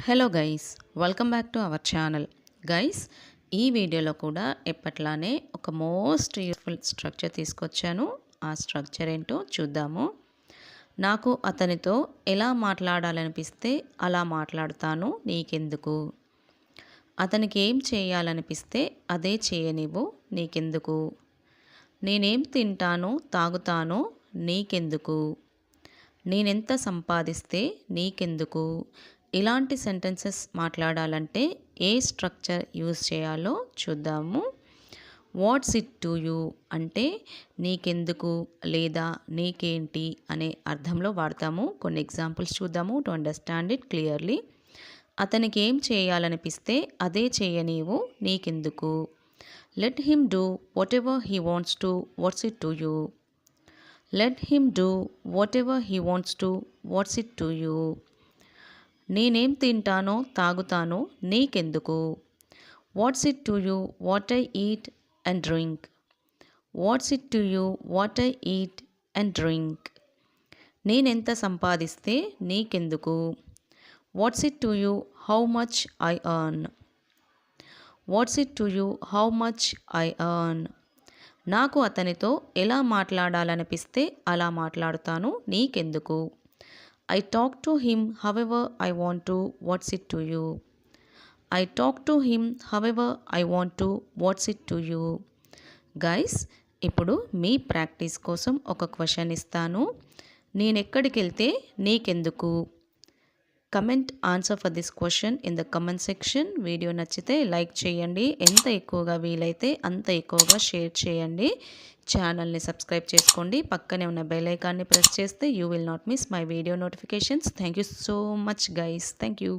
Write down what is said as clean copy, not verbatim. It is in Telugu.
Hello guys, welcome back to our channel. Guys, ఈ వీడియోలో కూడా ఎప్పట్లానే ఒక మోస్ట్ యూస్ఫుల్ స్ట్రక్చర్ తీసుకొచ్చాను. ఆ స్ట్రక్చర్ ఏంటో చూద్దాము. నాకు అతనితో ఎలా మాట్లాడాలనిపిస్తే అలా మాట్లాడతాను, నీకెందుకు. అతనికి ఏం చేయాలనిపిస్తే అదే చేయనివ్వు, నీకెందుకు. నేనేం తింటానో తాగుతానో నీకెందుకు. నేనెంత సంపాదిస్తే నీకెందుకు. ఇలాంటి సెంటెన్సెస్ మాట్లాడాలంటే ఏ స్ట్రక్చర్ యూజ్ చేయాలో చూద్దాము. వాట్స్ ఇట్ టు యూ అంటే నీకెందుకు లేదా నీకేంటి అనే అర్థంలో వాడతాము. కొన్ని ఎగ్జాంపుల్స్ చూద్దాము టు అండర్స్టాండ్ ఇట్ క్లియర్లీ. అతనికి ఏం చేయాలనిపిస్తే అదే చేయనీవు, నీకెందుకు. Let him do what ever he wants to, what's it to you. Let him do what ever he wants to, what's it to you. నేనేం తింటానో తాగుతానో నీకెందుకు. What's it to you what I eat and drink. What's it to you what I eat and drink. నేనెంత సంపాదిస్తే నీకెందుకు. What's it to you how much I earn. What's it to you how much I earn. నాకు అతనితో ఎలా మాట్లాడాలనిపిస్తే అలా మాట్లాడుతాను, నీకెందుకు. I talk to him however I want to, what's it to you. I talk to him however I want to, what's it to you. Guys, ఇప్పుడు మీ ప్రాక్టీస్ కోసం ఒక క్వశ్చన్ ఇస్తాను. నేనెక్కడికి వెళ్తే నీకెందుకు. Comment answer for this question in the comment section. Video నచ్చితే లైక్ చేయండి, ఎంత ఎక్కువగా వీలైతే అంత ఎక్కువగా షేర్ చేయండి. ఛానల్ని సబ్స్క్రైబ్ చేసుకోండి, పక్కనే ఉన్న బెల్ ఐకాన్ని ప్రెస్ చేస్తే you will not miss my video notifications. Thank you so much guys, thank you.